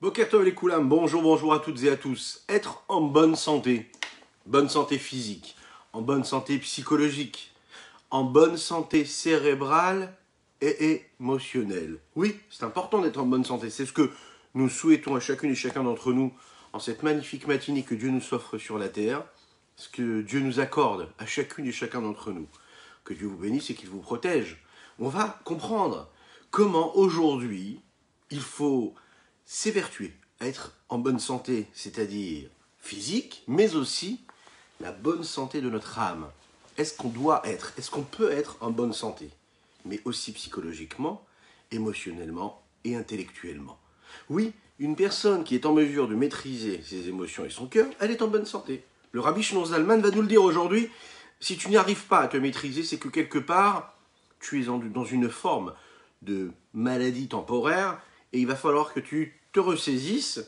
Boker Tov les Koulam, bonjour à toutes et à tous. Être en bonne santé physique, en bonne santé psychologique, en bonne santé cérébrale et émotionnelle. Oui, c'est important d'être en bonne santé, c'est ce que nous souhaitons à chacune et chacun d'entre nous en cette magnifique matinée que Dieu nous offre sur la terre, ce que Dieu nous accorde à chacune et chacun d'entre nous. Que Dieu vous bénisse et qu'il vous protège. On va comprendre comment aujourd'hui il faut s'évertuer à être en bonne santé, c'est-à-dire physique, mais aussi la bonne santé de notre âme. Est-ce qu'on peut être en bonne santé, mais aussi psychologiquement, émotionnellement et intellectuellement? Oui, une personne qui est en mesure de maîtriser ses émotions et son cœur, elle est en bonne santé. Le Rabbi Shlomo Zalman va nous le dire aujourd'hui. Si tu n'y arrives pas à te maîtriser, c'est que quelque part, tu es dans une forme de maladie temporaire et il va falloir que tu te ressaisisses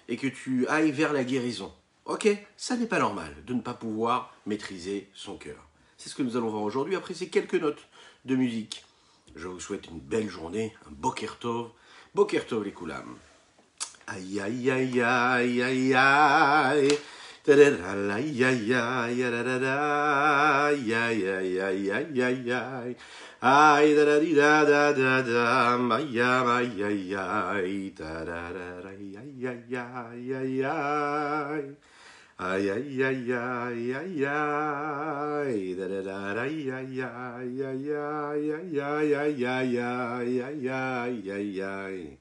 et que tu ailles vers la guérison. Ok, ça n'est pas normal de ne pas pouvoir maîtriser son cœur. C'est ce que nous allons voir aujourd'hui après ces quelques notes de musique. Je vous souhaite une belle journée, un Boker Tov les Koulam. Aïe aïe aïe aïe aïe aïe. Aïe aïe aïe aïe aïe aïe aïe aïe aïe aïe. Aïe da da di da da da da, aïe aïe aïe aïe, da da da da, aïe aïe aïe aïe aïe. Aïe aïe aïe aïe aïe aïe, da da da da, aïe aïe aïe aïe aïe aïe aïe aïe aïe aïe aïe aïe aïe.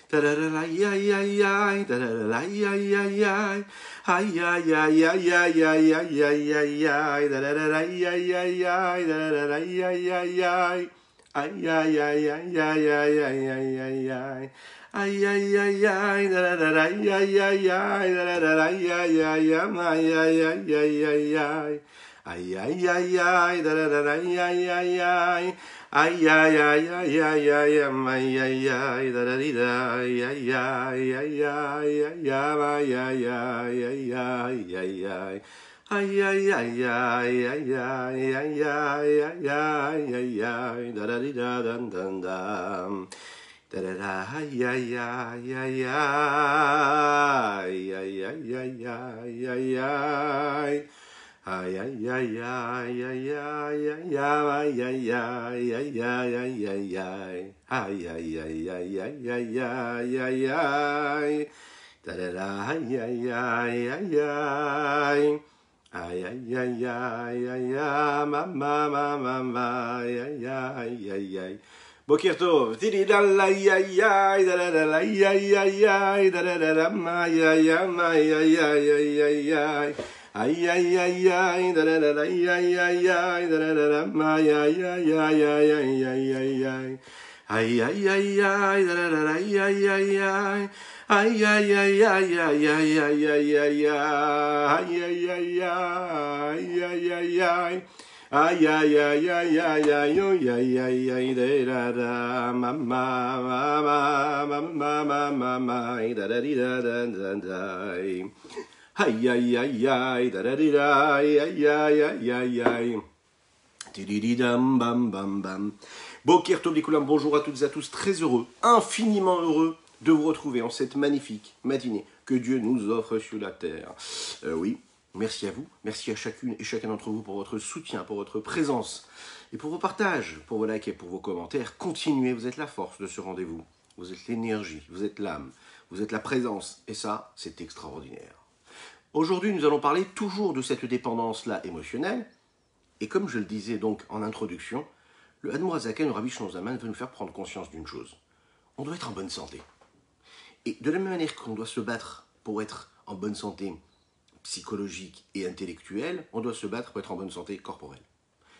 Da da da aïe aïe aïe aïe, da da da aïe aïe aïe aïe, aïe aïe aïe aïe aïe aïe aïe aïe aïe aïe, da da da aïe aïe aïe aïe, da da da aïe aïe aïe aïe, aïe aïe aïe aïe aïe aïe aïe aïe aïe. Aïe aïe aïe aïe, da da da aïe aïe aïe aïe, da da da aïe aïe aïe aïe aïe aïe aïe aïe aïe. Aïe aïe aïe aïe, da da da aïe aïe aïe aïe. Aïe aïe aïe aïe aïe aïe aïe aïe aïe, da da di da, aïe aïe aïe aïe aïe aïe aïe aïe aïe aïe aïe aïe. Aïe aïe aïe aïe aïe aïe aïe aïe aïe aïe aïe aïe, da da di da dan dan dan. Da da da aïe aïe aïe aïe aïe aïe aïe aïe aïe aïe aïe. Aïe aïe aïe aïe aïe aïe aïe aïe aïe aïe aïe aïe aïe aïe. Aïe aïe aïe aïe aïe aïe aïe aïe aïe. Da da da aïe aïe aïe aïe aïe. Aïe aïe aïe aïe aïe aïe, mama mama aïe aïe aïe aïe aïe. Boker Tov, tidi dal aïe aïe aïe, da da da aïe aïe aïe aïe, da da da da aïe aïe aïe aïe aïe aïe aïe. Aïe aïe aïe aïe, da da da aïe aïe aïe aïe, da da da da aïe aïe aïe aïe aïe aïe aïe aïe. Aïe aïe aïe aïe, da da da aïe aïe aïe aïe. Aïe aïe aïe aïe aïe aïe aïe aïe aïe aïe. Aïe aïe aïe aïe aïe aïe aïe. Aïe aïe aïe aïe aïe aïe aïe aïe aïe da da da mama mama mama mama da da di da da da da. Aïe aïe aïe aïe, da da di da, aïe aïe aïe aïe aïe aïe. Tidididam bam bam bam. Boker Tov les Koulam, bonjour à toutes et à tous, très heureux, infiniment heureux de vous retrouver en cette magnifique matinée que Dieu nous offre sur la terre. Oui, merci à vous, merci à chacune et chacun d'entre vous pour votre soutien, pour votre présence et pour vos partages, pour vos likes et pour vos commentaires. Continuez, vous êtes la force de ce rendez-vous, vous êtes l'énergie, vous êtes l'âme, vous êtes la présence et ça, c'est extraordinaire. Aujourd'hui, nous allons parler toujours de cette dépendance-là émotionnelle. Et comme je le disais donc en introduction, le Admour Hazaken, le Rabbi Shlomo Zalman, veut nous faire prendre conscience d'une chose. On doit être en bonne santé. Et de la même manière qu'on doit se battre pour être en bonne santé psychologique et intellectuelle, on doit se battre pour être en bonne santé corporelle.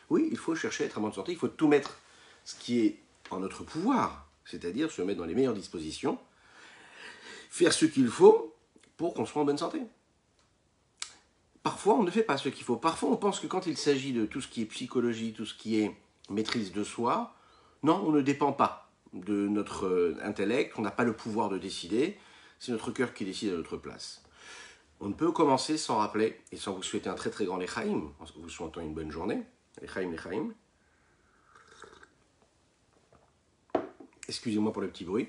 Oui, il faut chercher à être en bonne santé, il faut tout mettre ce qui est en notre pouvoir, c'est-à-dire se mettre dans les meilleures dispositions, faire ce qu'il faut pour qu'on soit en bonne santé. Parfois, on ne fait pas ce qu'il faut. Parfois, on pense que quand il s'agit de tout ce qui est psychologie, tout ce qui est maîtrise de soi, non, on ne dépend pas de notre intellect, on n'a pas le pouvoir de décider, c'est notre cœur qui décide à notre place. On ne peut commencer sans rappeler, et sans vous souhaiter un très très grand Lechaim, en vous souhaitant une bonne journée, Lechaim, Lechaim. Excusez-moi pour le petit bruit.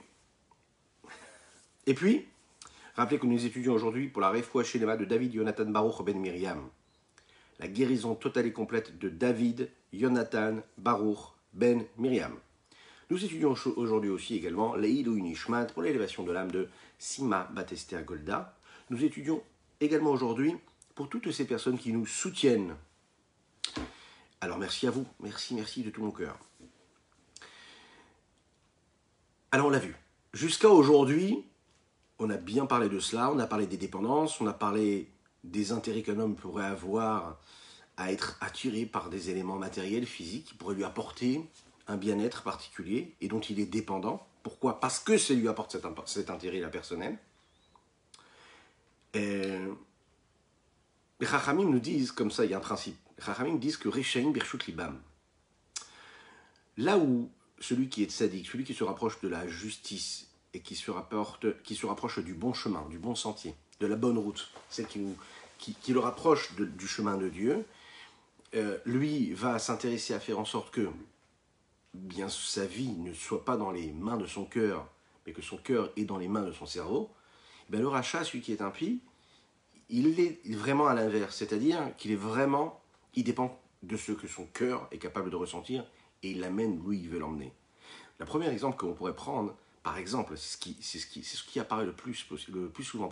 Et puis, rappelez que nous étudions aujourd'hui pour la Refoua Shelema de David Yonatan Baruch ben Miriam. La guérison totale et complète de David Yonatan Baruch ben Miriam. Nous étudions aujourd'hui aussi également Leilou Nishmat pour l'élévation de l'âme de Sima Batester Golda. Nous étudions également aujourd'hui pour toutes ces personnes qui nous soutiennent. Alors merci à vous, merci de tout mon cœur. Alors on l'a vu, jusqu'à aujourd'hui, on a bien parlé de cela, on a parlé des dépendances, on a parlé des intérêts qu'un homme pourrait avoir à être attiré par des éléments matériels, physiques, qui pourraient lui apporter un bien-être particulier et dont il est dépendant. Pourquoi? Parce que ça lui apporte cet intérêt-là personnel. Les Chachamim nous disent, comme ça, il y a un principe. Les Chachamim disent que Rechaim Birshut Libam. Là où celui qui est tzaddik, celui qui se rapproche de la justice et qui se rapproche du bon chemin, du bon sentier, de la bonne route, celle qui le rapproche du chemin de Dieu, lui va s'intéresser à faire en sorte que bien sa vie ne soit pas dans les mains de son cœur, mais que son cœur est dans les mains de son cerveau. Ben le rachat, celui qui est impie, il est vraiment à l'inverse, c'est-à-dire qu'il il dépend de ce que son cœur est capable de ressentir et il l'amène où il veut l'emmener. Le premier exemple qu'on pourrait prendre, par exemple, c'est ce qui apparaît le plus souvent,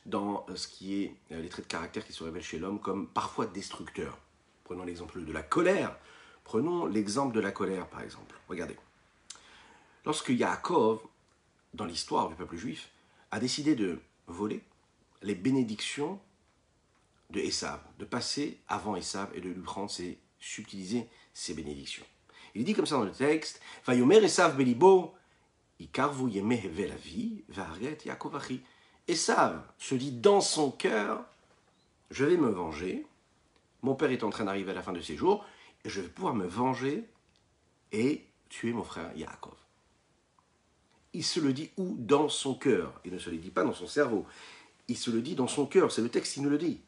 dans ce qui est les traits de caractère qui se révèlent chez l'homme comme parfois destructeurs. Prenons l'exemple de la colère. Prenons l'exemple de la colère, par exemple. Regardez. Lorsque Yaakov, dans l'histoire du peuple juif, a décidé de voler les bénédictions de Esav, de passer avant Esav et de lui prendre subtiliser ses bénédictions. Il dit comme ça dans le texte, Vayomer Esav belibo, ikarvu yemeh velavi, va'aret Yaakov achi. Esav se dit dans son cœur, je vais me venger, mon père est en train d'arriver à la fin de ses jours, et je vais pouvoir me venger et tuer mon frère Yaakov. Il se le dit où? Dans son cœur. Il ne se le dit pas dans son cerveau. Il se le dit dans son cœur. C'est le texte qui nous le dit.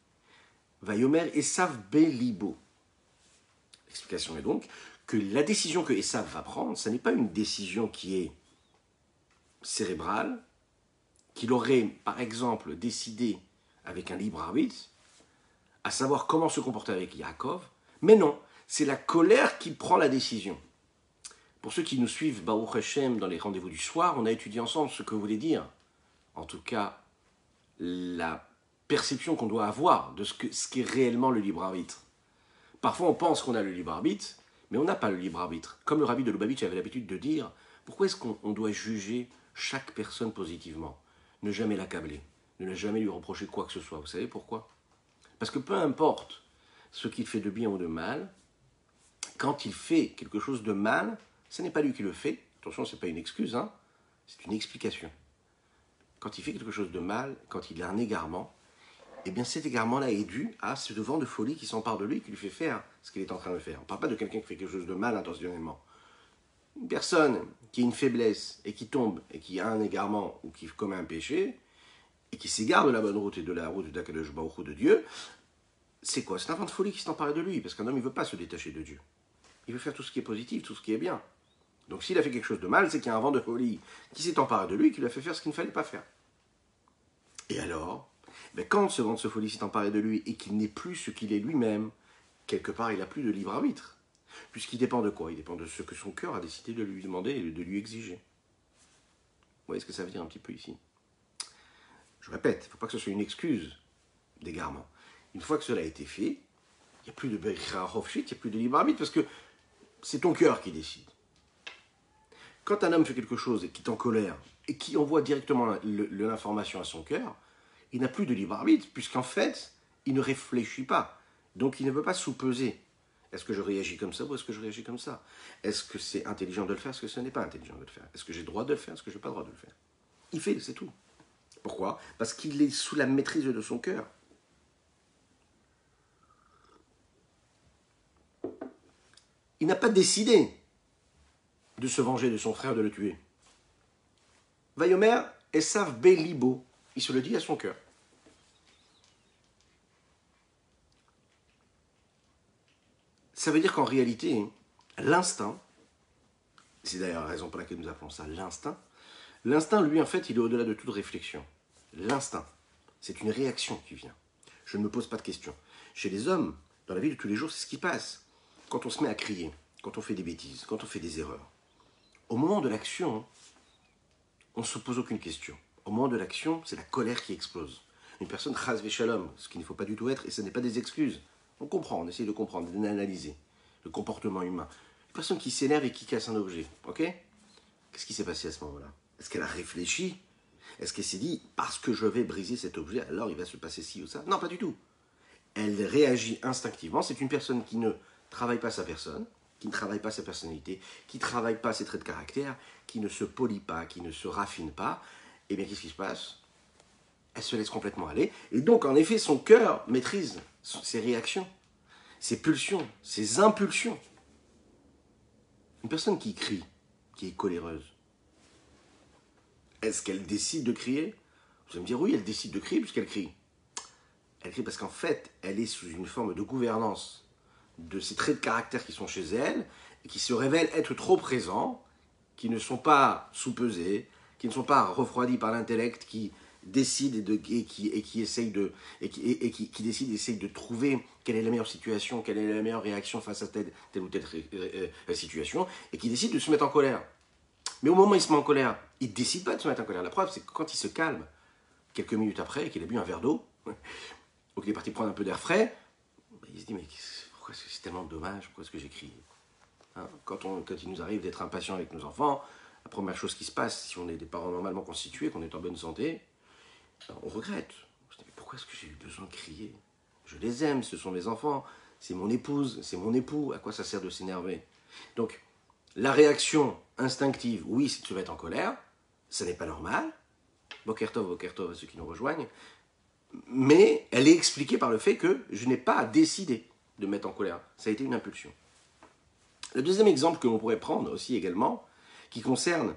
Vayomer Esav belibo. L'explication est donc que la décision que Esav va prendre, ce n'est pas une décision qui est cérébrale, qu'il aurait, par exemple, décidé avec un libre arbitre, à savoir comment se comporter avec Yaakov, mais non, c'est la colère qui prend la décision. Pour ceux qui nous suivent, Baruch Hashem, dans les rendez-vous du soir, on a étudié ensemble ce que voulait dire, en tout cas, la perception qu'on doit avoir de ce qu'est réellement le libre arbitre. Parfois, on pense qu'on a le libre arbitre, mais on n'a pas le libre arbitre. Comme le rabbi de Lubavitch avait l'habitude de dire, pourquoi est-ce qu'on doit juger chaque personne positivement? Ne jamais l'accabler, ne jamais lui reprocher quoi que ce soit. Vous savez pourquoi? Parce que peu importe ce qu'il fait de bien ou de mal, quand il fait quelque chose de mal, ce n'est pas lui qui le fait. Attention, ce n'est pas une excuse, hein, c'est une explication. Quand il fait quelque chose de mal, quand il a un égarement, eh bien cet égarement-là est dû à ce vent de folie qui s'empare de lui, qui lui fait faire ce qu'il est en train de faire. On ne parle pas de quelqu'un qui fait quelque chose de mal intentionnellement. Une personne qui a une faiblesse et qui tombe et qui a un égarement ou qui commet un péché et qui s'égare de la bonne route et de la route d'Akadosh Baruch Hu de Dieu, c'est quoi? C'est un vent de folie qui s'est emparé de lui, parce qu'un homme, il ne veut pas se détacher de Dieu. Il veut faire tout ce qui est positif, tout ce qui est bien. Donc s'il a fait quelque chose de mal, c'est qu'il y a un vent de folie qui s'est emparé de lui, qui lui a fait faire ce qu'il ne fallait pas faire. Et alors, quand ce vent de folie s'est emparé de lui et qu'il n'est plus ce qu'il est lui-même, quelque part il n'a plus de libre arbitre. Puisqu'il dépend de quoi? Il dépend de ce que son cœur a décidé de lui demander et de lui exiger. Vous voyez ce que ça veut dire un petit peu ici? Je répète, il ne faut pas que ce soit une excuse d'égarement. Une fois que cela a été fait, il n'y a plus de Bechira Hofshit, il n'y a plus de libre arbitre, parce que c'est ton cœur qui décide. Quand un homme fait quelque chose et qui est en colère, et qui envoie directement l'information à son cœur, il n'a plus de libre arbitre, puisqu'en fait, il ne réfléchit pas. Donc il ne peut pas sous-peser. Est-ce que je réagis comme ça ou est-ce que je réagis comme ça? Est-ce que c'est intelligent de le faire? Est-ce que ce n'est pas intelligent de le faire? Est-ce que j'ai le droit de le faire? Est-ce que je n'ai pas le droit de le faire? Il fait, c'est tout. Pourquoi? Parce qu'il est sous la maîtrise de son cœur. Il n'a pas décidé de se venger de son frère, de le tuer. Vayomer Esav belibo. Il se le dit à son cœur. Ça veut dire qu'en réalité, l'instinct, c'est d'ailleurs la raison pour laquelle nous appelons ça l'instinct, L'instinct, lui, en fait, il est au-delà de toute réflexion. L'instinct, c'est une réaction qui vient. Je ne me pose pas de questions. Chez les hommes, dans la vie de tous les jours, c'est ce qui passe. Quand on se met à crier, quand on fait des bêtises, quand on fait des erreurs, au moment de l'action, on ne se pose aucune question. Au moment de l'action, c'est la colère qui explose. Une personne chas v'shalom, ce qu'il ne faut pas du tout être, et ce n'est pas des excuses. On comprend, on essaie de comprendre, d'analyser le comportement humain. Une personne qui s'énerve et qui casse un objet, ok? Qu'est-ce qui s'est passé à ce moment-là? Est-ce qu'elle a réfléchi? Est-ce qu'elle s'est dit, parce que je vais briser cet objet, alors il va se passer ci ou ça? Non, pas du tout. Elle réagit instinctivement. C'est une personne qui ne travaille pas sa personne, qui ne travaille pas sa personnalité, qui ne travaille pas ses traits de caractère, qui ne se polit pas, qui ne se raffine pas. Eh bien, qu'est-ce qui se passe? Elle se laisse complètement aller. Et donc, en effet, son cœur maîtrise ses réactions, ses pulsions, ses impulsions. Une personne qui crie, qui est coléreuse, est-ce qu'elle décide de crier? Vous allez me dire, oui, elle décide de crier puisqu'elle crie. Elle crie parce qu'en fait, elle est sous une forme de gouvernance de ces traits de caractère qui sont chez elle et qui se révèlent être trop présents, qui ne sont pas sous-pesés, qui ne sont pas refroidis par l'intellect, qui décide et qui essaye de qui décide et essaye de trouver quelle est la meilleure situation, quelle est la meilleure réaction face à telle ou telle situation, et qui décide de se mettre en colère. Mais au moment où il se met en colère, il ne décide pas de se mettre en colère. La preuve, c'est que quand il se calme, quelques minutes après, et qu'il a bu un verre d'eau, ou qu'il est parti prendre un peu d'air frais, il se dit, mais pourquoi est-ce que c'est tellement dommage, pourquoi est-ce que j'écris, hein? Quand il nous arrive d'être impatient avec nos enfants, la première chose qui se passe, si on est des parents normalement constitués, qu'on est en bonne santé, on regrette. On se dit, mais pourquoi est-ce que j'ai eu besoin de crier? Je les aime, ce sont mes enfants, c'est mon épouse, c'est mon époux, à quoi ça sert de s'énerver? Donc, la réaction instinctive, oui, c'est de se mettre en colère, ça n'est pas normal, Bokertov à ceux qui nous rejoignent, mais elle est expliquée par le fait que je n'ai pas décidé de me mettre en colère, ça a été une impulsion. Le deuxième exemple que l'on pourrait prendre aussi également, qui concerne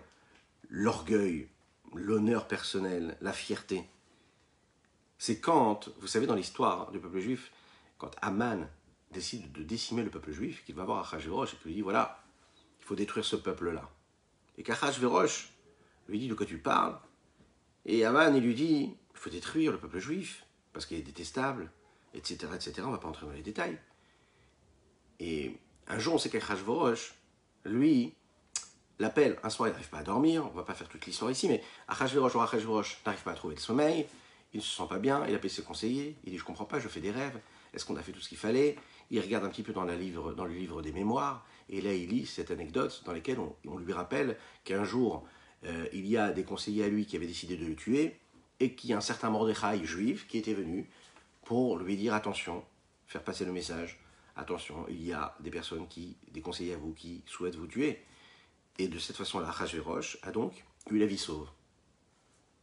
l'orgueil, l'honneur personnel, la fierté, c'est quand, vous savez dans l'histoire du peuple juif, quand Aman décide de décimer le peuple juif, qu'il va voir Achashverosh et qu'il lui dit, voilà, il faut détruire ce peuple-là. Et qu'Achashverosh lui dit de quoi tu parles, et Aman il lui dit, il faut détruire le peuple juif, parce qu'il est détestable, etc., etc., on ne va pas entrer dans les détails. Et un jour, on sait qu'Achashverosh, lui, l'appelle. Un soir, il n'arrive pas à dormir. On ne va pas faire toute l'histoire ici, mais Achashverosh n'arrive pas à trouver le sommeil. Il ne se sent pas bien. Il appelle ses conseillers. Il dit, je ne comprends pas, je fais des rêves. Est-ce qu'on a fait tout ce qu'il fallait? Il regarde un petit peu dans le livre des mémoires. Et là, il lit cette anecdote dans laquelle on lui rappelle qu'un jour, il y a des conseillers à lui qui avaient décidé de le tuer et qu'il y a un certain Mordechai juif qui était venu pour lui dire, attention, faire passer le message. Attention, il y a des personnes des conseillers à vous qui souhaitent vous tuer. Et de cette façon-là, Achashverosh a donc eu la vie sauve.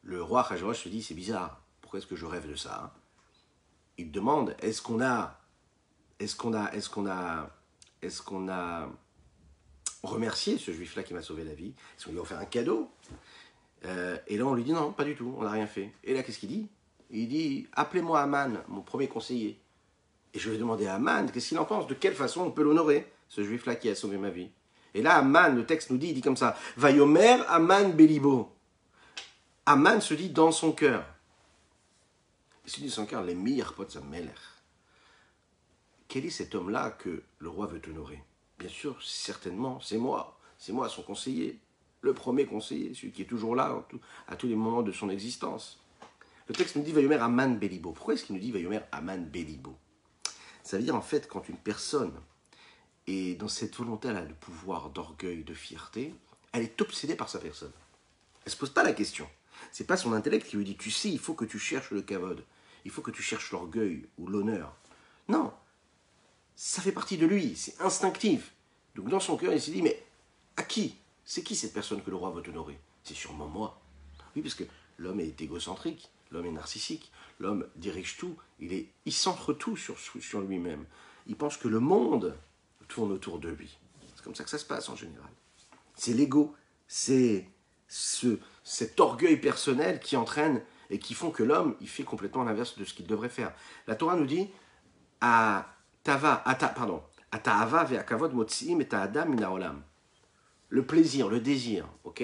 Le roi Achashverosh se dit, c'est bizarre, pourquoi est-ce que je rêve de ça? Il demande, est-ce qu'on a remercié ce juif-là qui m'a sauvé la vie? Est-ce qu'on lui a offert un cadeau? Et là, on lui dit, non, pas du tout, on n'a rien fait. Et là, qu'est-ce qu'il dit? Il dit, appelez-moi Aman, mon premier conseiller. Et je vais demander à Aman, qu'est-ce qu'il en pense? De quelle façon on peut l'honorer, ce juif-là qui a sauvé ma vie? Et là, Aman, le texte nous dit, il dit comme ça, Vayomer Aman Belibo. Aman se dit dans son cœur. Il se dit dans son cœur, les meilleurs potes, ça m'élève. Quel est cet homme-là que le roi veut honorer? Bien sûr, certainement, c'est moi. C'est moi, son conseiller. Le premier conseiller, celui qui est toujours là à tous les moments de son existence. Le texte nous dit, Vayomer Aman Belibo. Pourquoi est-ce qu'il nous dit Vayomer Aman Belibo? Ça veut dire en fait, quand une personne est dans cette volonté-là de pouvoir, d'orgueil, de fierté, elle est obsédée par sa personne. Elle ne se pose pas la question. Ce n'est pas son intellect qui lui dit, tu sais, il faut que tu cherches le kavod, il faut que tu cherches l'orgueil ou l'honneur. Non, ça fait partie de lui, c'est instinctif. Donc dans son cœur, il s'est dit, mais à qui? C'est qui cette personne que le roi veut honorer? C'est sûrement moi. Oui, parce que l'homme est égocentrique, l'homme est narcissique, l'homme dirige tout, il centre tout sur lui-même. Il pense que le monde tourne autour de lui. C'est comme ça que ça se passe en général. C'est l'ego, c'est cet orgueil personnel qui entraîne et qui font que l'homme, il fait complètement l'inverse de ce qu'il devrait faire. La Torah nous dit, Ata'ava ve'akavod motzi'im et adam min haolam. Le plaisir, le désir, ok?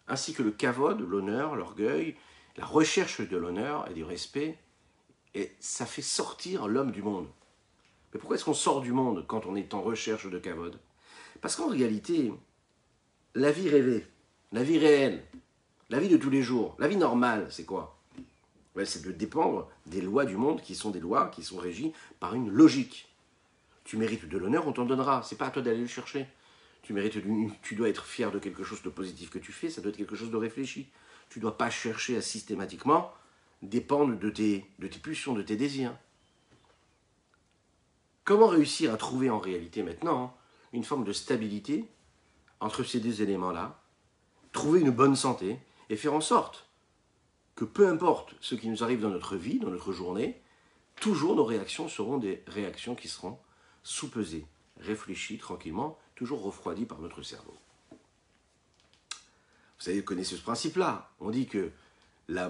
ainsi que le kavod, l'honneur, l'orgueil, la recherche de l'honneur et du respect, et ça fait sortir l'homme du monde. Mais pourquoi est-ce qu'on sort du monde quand on est en recherche de kavod? Parce qu'en réalité, la vie rêvée, la vie réelle, la vie de tous les jours, la vie normale, c'est quoi? C'est de dépendre des lois du monde qui sont des lois qui sont régies par une logique. Tu mérites de l'honneur, on t'en donnera. C'est pas à toi d'aller le chercher. Tu dois être fier de quelque chose de positif que tu fais, ça doit être quelque chose de réfléchi. Tu ne dois pas chercher à systématiquement dépendre de tes pulsions, de tes désirs. Comment réussir à trouver en réalité maintenant une forme de stabilité entre ces deux éléments-là, trouver une bonne santé et faire en sorte que peu importe ce qui nous arrive dans notre vie, dans notre journée, toujours nos réactions seront des réactions qui seront sous-pesées, réfléchies tranquillement, toujours refroidies par notre cerveau. Vous savez, vous connaissez ce principe-là. On dit que la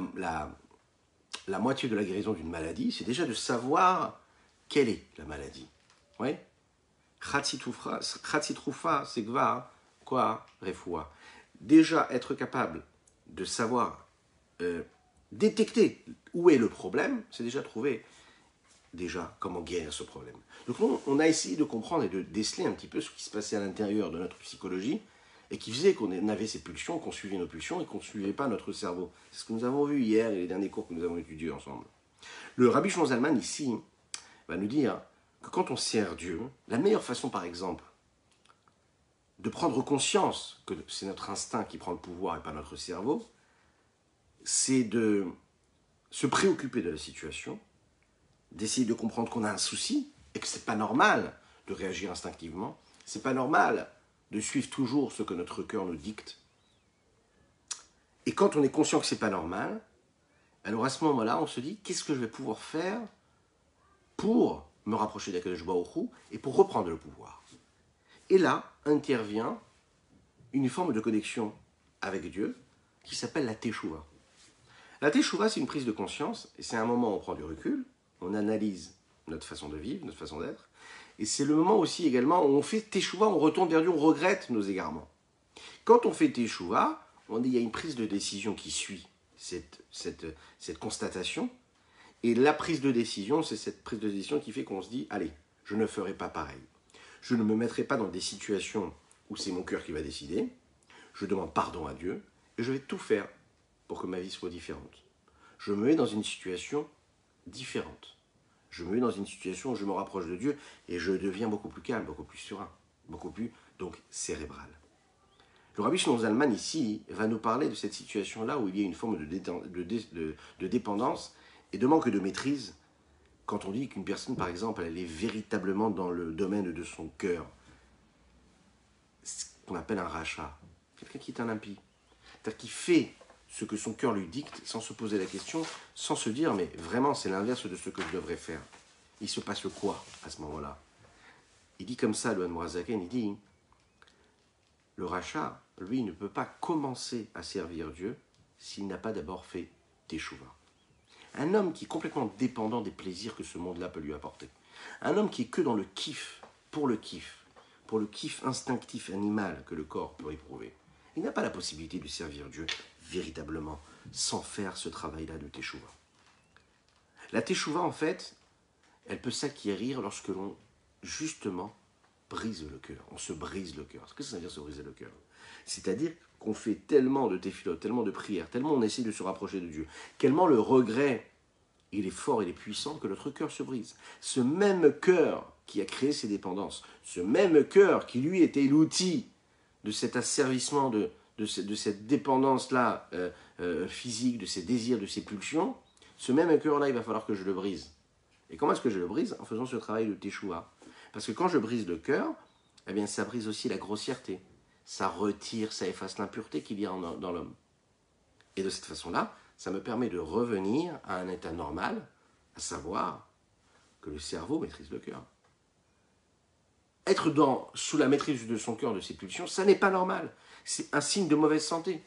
moitié de la guérison d'une maladie, c'est déjà de savoir quelle est la maladie. Oui. Chatzitrufa, c'est gva, quoi, refoua. Déjà être capable de savoir détecter où est le problème, c'est déjà trouver comment guérir ce problème. Donc on a essayé de comprendre et de déceler un petit peu ce qui se passait à l'intérieur de notre psychologie et qui faisait qu'on avait ces pulsions, qu'on suivait nos pulsions et qu'on ne suivait pas notre cerveau. C'est ce que nous avons vu hier et les derniers cours que nous avons étudiés ensemble. Le Rabbi Shlomo Zalman ici va nous dire que quand on sert Dieu, la meilleure façon par exemple de prendre conscience que c'est notre instinct qui prend le pouvoir et pas notre cerveau, c'est de se préoccuper de la situation, d'essayer de comprendre qu'on a un souci et que c'est pas normal de réagir instinctivement, c'est pas normal de suivre toujours ce que notre cœur nous dicte. Et quand on est conscient que c'est pas normal, alors à ce moment-là, on se dit qu'est-ce que je vais pouvoir faire pour me rapprocher d'Akadosh Baruch Hu et pour reprendre le pouvoir. Et là intervient une forme de connexion avec Dieu qui s'appelle la Teshuvah. La Teshuvah, c'est une prise de conscience et c'est un moment où on prend du recul, on analyse notre façon de vivre, notre façon d'être, et c'est le moment aussi également où on fait Teshuvah, on retourne vers Dieu, on regrette nos égarements. Quand on fait Teshuvah, il y a une prise de décision qui suit cette constatation, et la prise de décision, c'est cette prise de décision qui fait qu'on se dit, allez, je ne ferai pas pareil. Je ne me mettrai pas dans des situations où c'est mon cœur qui va décider, je demande pardon à Dieu, et je vais tout faire pour que ma vie soit différente. Je me mets dans une situation différente. Je me mets dans une situation où je me rapproche de Dieu et je deviens beaucoup plus calme, beaucoup plus serein, beaucoup plus, donc, cérébral. Le Rabbi Shlomo Zalman, ici, va nous parler de cette situation-là où il y a une forme de dépendance et de manque de maîtrise quand on dit qu'une personne, par exemple, elle est véritablement dans le domaine de son cœur. Ce qu'on appelle un rachat. Quelqu'un qui est un impie. C'est-à-dire qui fait ce que son cœur lui dicte sans se poser la question, sans se dire, mais vraiment, c'est l'inverse de ce que je devrais faire. Il se passe quoi à ce moment-là? Il dit comme ça, le Hanmorazaken, il dit, le rachat, lui, ne peut pas commencer à servir Dieu s'il n'a pas d'abord fait Teshuvah. Un homme qui est complètement dépendant des plaisirs que ce monde-là peut lui apporter. Un homme qui est que dans le kiff pour le kiff instinctif animal que le corps peut éprouver. Il n'a pas la possibilité de servir Dieu véritablement sans faire ce travail-là de Teshuvah. La Teshuvah, en fait, elle peut s'acquérir lorsque l'on, justement, brise le cœur. On se brise le cœur. Qu'est-ce que ça veut dire se briser le cœur? C'est-à-dire qu'on fait tellement de téfilotes, tellement de prières, tellement on essaie de se rapprocher de Dieu, tellement le regret, il est fort, il est puissant, que notre cœur se brise. Ce même cœur qui a créé ces dépendances, ce même cœur qui lui était l'outil de cet asservissement, de cette dépendance-là physique, de ces désirs, de ces pulsions, ce même cœur-là, il va falloir que je le brise. Et comment est-ce que je le brise? En faisant ce travail de Teshuvah. Parce que quand je brise le cœur, eh bien, ça brise aussi la grossièreté. Ça retire, ça efface l'impureté qu'il y a dans l'homme. Et de cette façon-là, ça me permet de revenir à un état normal, à savoir que le cerveau maîtrise le cœur. Être sous la maîtrise de son cœur, de ses pulsions, ça n'est pas normal. C'est un signe de mauvaise santé.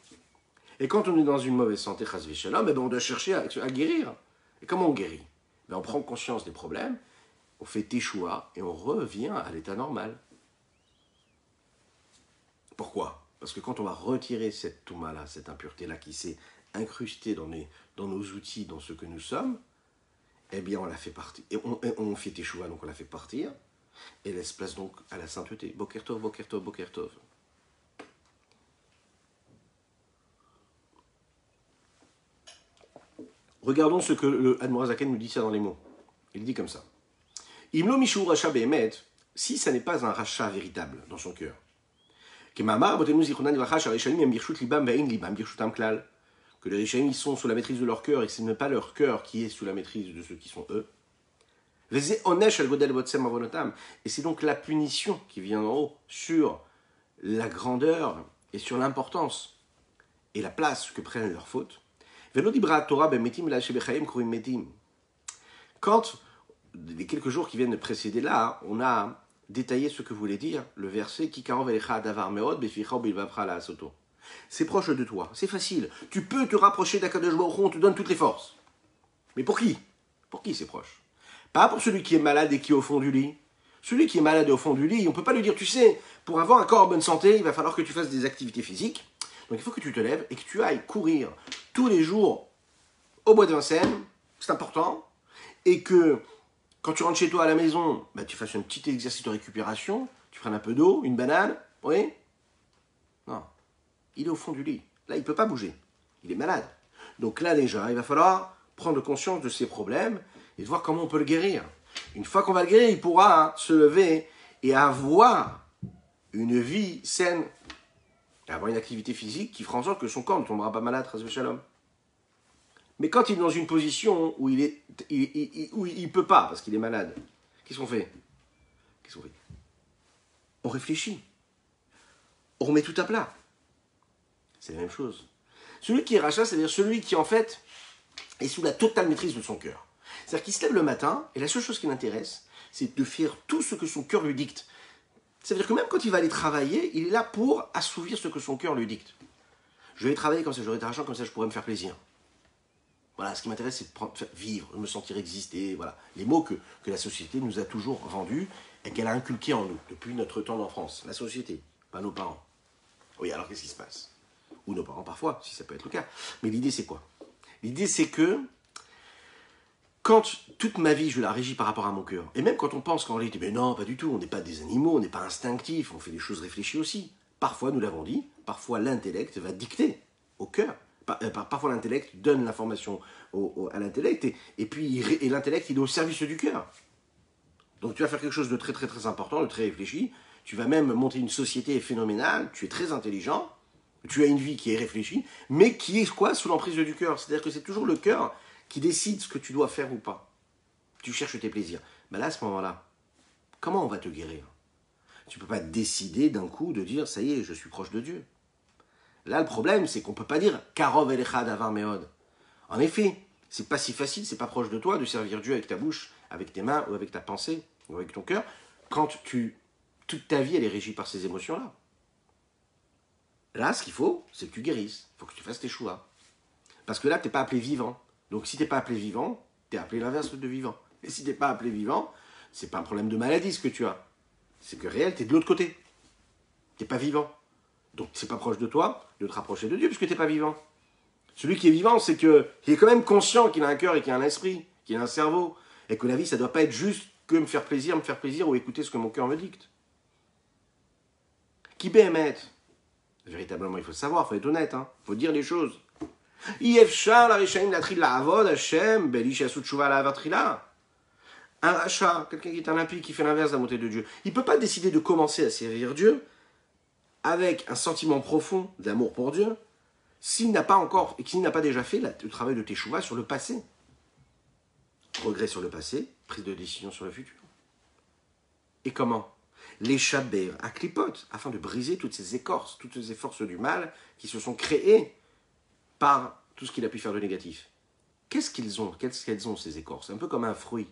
Et quand on est dans une mauvaise santé, chas v'shalom, on doit chercher à guérir. Et comment on guérit? On prend conscience des problèmes, on fait Teshuvah et on revient à l'état normal. Pourquoi? Parce que quand on va retirer cette touma-là, cette impureté-là qui s'est incrustée dans nos outils, dans ce que nous sommes, eh bien on la fait partir. Et on fait teshuva, donc on la fait partir, et laisse place donc à la sainteté. Boker tov, boker tov, boker tov. Regardons ce que le Admorazaken nous dit ça dans les mots. Il dit comme ça. Imlo mishur racha behemet, si ça n'est pas un rachat véritable dans son cœur. Que les Rishaïm sont sous la maîtrise de leur cœur et que ce n'est pas leur cœur qui est sous la maîtrise de ceux qui sont eux. Et c'est donc la punition qui vient d'en haut sur la grandeur et sur l'importance et la place que prennent leurs fautes. Quand, les quelques jours qui viennent de précéder là, on a détaillé ce que voulait dire le verset c'est proche de toi, c'est facile. Tu peux te rapprocher d'Akadosh Baruch Hu, on te donne toutes les forces. Mais pour qui? Pour qui c'est proche? Pas pour celui qui est malade et qui est au fond du lit. Celui qui est malade et au fond du lit, on ne peut pas lui dire, tu sais, pour avoir un corps en bonne santé, il va falloir que tu fasses des activités physiques. Donc il faut que tu te lèves et que tu ailles courir tous les jours au bois de Vincennes, c'est important, et que quand tu rentres chez toi à la maison, bah, tu fasses un petit exercice de récupération, tu prennes un peu d'eau, une banane, oui? Non, il est au fond du lit. Là, il ne peut pas bouger. Il est malade. Donc là, déjà, il va falloir prendre conscience de ses problèmes et de voir comment on peut le guérir. Une fois qu'on va le guérir, il pourra se lever et avoir une vie saine, et avoir une activité physique qui fera en sorte que son corps ne tombera pas malade, Chas v'Shalom. Mais quand il est dans une position où il ne peut pas, parce qu'il est malade, qu'est-ce qu'on fait? On réfléchit. On remet tout à plat. C'est la même chose. Celui qui est rachat, c'est-à-dire celui qui, en fait, est sous la totale maîtrise de son cœur. C'est-à-dire qu'il se lève le matin, et la seule chose qui l'intéresse, c'est de faire tout ce que son cœur lui dicte. C'est-à-dire que même quand il va aller travailler, il est là pour assouvir ce que son cœur lui dicte. Je vais travailler comme ça, j'aurai de l'argent, comme ça je pourrai me faire plaisir. Voilà, ce qui m'intéresse, c'est de vivre, me sentir exister, voilà. Les mots que la société nous a toujours vendus et qu'elle a inculqués en nous, depuis notre temps d'enfance. La société, pas nos parents. Oui, alors qu'est-ce qui se passe? Ou nos parents parfois, si ça peut être le cas. Mais l'idée, c'est quoi? L'idée, c'est que quand toute ma vie, je la régis par rapport à mon cœur, et même quand on pense qu'en réalité, mais non, pas du tout, on n'est pas des animaux, on n'est pas instinctifs, on fait des choses réfléchies aussi. Parfois, nous l'avons dit, parfois l'intellect va dicter au cœur. Parfois l'intellect donne l'information à l'intellect, et puis l'intellect, il est au service du cœur. Donc tu vas faire quelque chose de très très très important, de très réfléchi, tu vas même monter une société phénoménale, tu es très intelligent, tu as une vie qui est réfléchie, mais qui est quoi? Sous l'emprise du cœur. C'est-à-dire que c'est toujours le cœur qui décide ce que tu dois faire ou pas. Tu cherches tes plaisirs. Ben là, à ce moment-là, comment on va te guérir? Tu ne peux pas décider d'un coup de dire, ça y est, je suis proche de Dieu. Là, le problème, c'est qu'on ne peut pas dire « Karov elecha davar meod ». En effet, c'est pas si facile, c'est pas proche de toi de servir Dieu avec ta bouche, avec tes mains, ou avec ta pensée, ou avec ton cœur, quand toute ta vie, elle est régie par ces émotions-là. Là, ce qu'il faut, c'est que tu guérisses. Il faut que tu fasses tes choix. Parce que là, tu n'es pas appelé vivant. Donc, si tu n'es pas appelé vivant, tu es appelé l'inverse de vivant. Et si tu n'es pas appelé vivant, c'est pas un problème de maladie ce que tu as. C'est que réel, tu es de l'autre côté. Tu n'es pas vivant. Donc, c'est pas proche de toi de te rapprocher de Dieu puisque tu n'es pas vivant. Celui qui est vivant, c'est qu'il est quand même conscient qu'il a un cœur et qu'il a un esprit, qu'il a un cerveau. Et que la vie, ça ne doit pas être juste que me faire plaisir ou écouter ce que mon cœur me dicte. Qui bémet? Véritablement, il faut le savoir, il faut être honnête, il faut dire les choses. Un rachat, quelqu'un qui est un impie, qui fait l'inverse de la montée de Dieu, il ne peut pas décider de commencer à servir Dieu avec un sentiment profond d'amour pour Dieu s'il n'a pas encore, et qu'il n'a pas déjà fait le travail de teshuva sur le passé. Progrès sur le passé, prise de décision sur le futur. Et comment? Les chaber à clipote, afin de briser toutes ces écorces, toutes ces forces du mal qui se sont créées par tout ce qu'il a pu faire de négatif. Qu'est-ce qu'elles ont ces écorces? C'est un peu comme un fruit.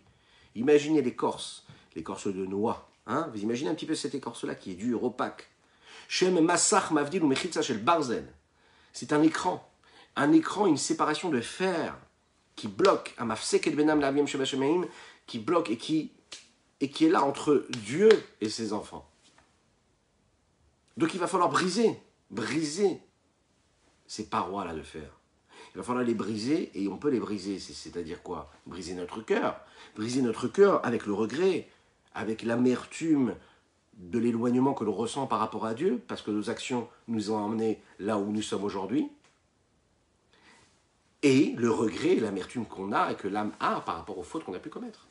Imaginez l'écorce de noix. Hein? Vous imaginez un petit peu cette écorce-là qui est dure, opaque. Shem massach mavdil ou mechitza shel barzen. C'est un écran, une séparation de fer qui bloque, qui bloque et qui est là entre Dieu et ses enfants. Donc il va falloir briser briser ces parois-là de fer. Il va falloir les briser, et on peut les briser. C'est-à-dire quoi? Briser notre cœur. Briser notre cœur avec le regret, avec l'amertume de l'éloignement que l'on ressent par rapport à Dieu, parce que nos actions nous ont emmenés là où nous sommes aujourd'hui, et le regret et l'amertume qu'on a et que l'âme a par rapport aux fautes qu'on a pu commettre.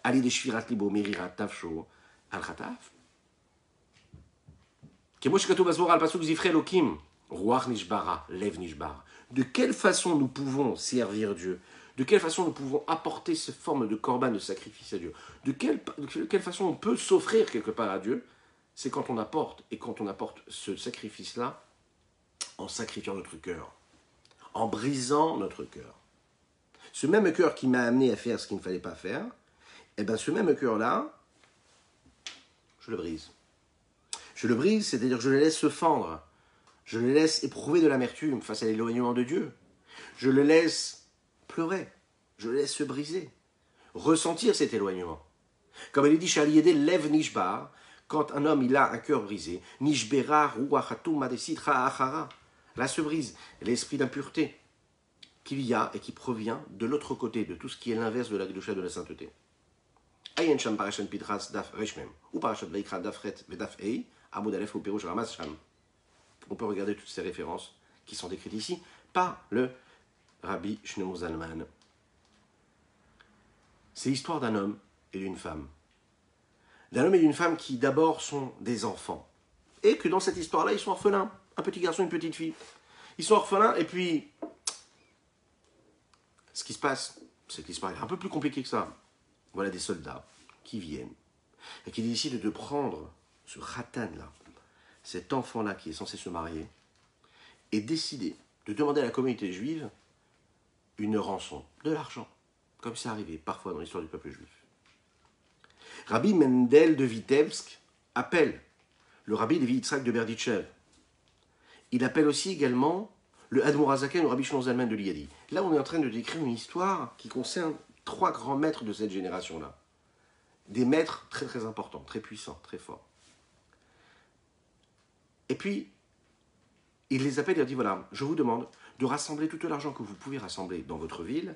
Ali de shvirat libo merirat tafsho al khataf. Kemosh katuv basbor al pasuk zifre elokim ruach nishbara lev nishbara. De quelle façon nous pouvons servir Dieu? De quelle façon nous pouvons apporter cette forme de corban, de sacrifice à Dieu? De quelle façon on peut s'offrir quelque part à Dieu? C'est quand on apporte, et quand on apporte ce sacrifice-là, en sacrifiant notre cœur, en brisant notre cœur. Ce même cœur qui m'a amené à faire ce qu'il ne fallait pas faire, eh bien ce même cœur-là, je le brise. Je le brise, c'est-à-dire que je le laisse se fendre. Je le laisse éprouver de l'amertume face à l'éloignement de Dieu. Je le laisse pleurer. Je le laisse se briser. Ressentir cet éloignement. Comme il est dit, Shaliede lève nishbar, quand un homme il a un cœur brisé, nishbera ruachatum madesitra achara. Là se brise l'esprit d'impureté qu'il y a et qui provient de l'autre côté, de tout ce qui est l'inverse de la kedusha, de la sainteté. Ayen sham parashat Pintras daf reshmem, ou parashat Vaikra daf ret vedaf ei, amud alef ou perush ramas sham. On peut regarder toutes ces références qui sont décrites ici par le Rabbi Shlomo Zalman. C'est l'histoire d'un homme et d'une femme. D'un homme et d'une femme qui d'abord sont des enfants. Et que dans cette histoire-là, ils sont orphelins. Un petit garçon, une petite fille. Ils sont orphelins et puis... Ce qui se passe, c'est que l'histoire est un peu plus compliquée que ça. Voilà des soldats qui viennent et qui décident de prendre ce khatan-là, cet enfant-là qui est censé se marier, et décider de demander à la communauté juive une rançon, de l'argent, comme c'est arrivé parfois dans l'histoire du peuple juif. Rabbi Mendel de Vitebsk appelle le Rabbi Levi Yitzhak de Berditchev. Il appelle aussi également le Admor Hazaken, le Rabbi Shlomo Zalman de Liadi. Là, on est en train de décrire une histoire qui concerne 3 grands maîtres de cette génération-là. Des maîtres très très importants, très puissants, très forts. Et puis, il les appelle et leur dit, voilà, je vous demande de rassembler tout l'argent que vous pouvez rassembler dans votre ville,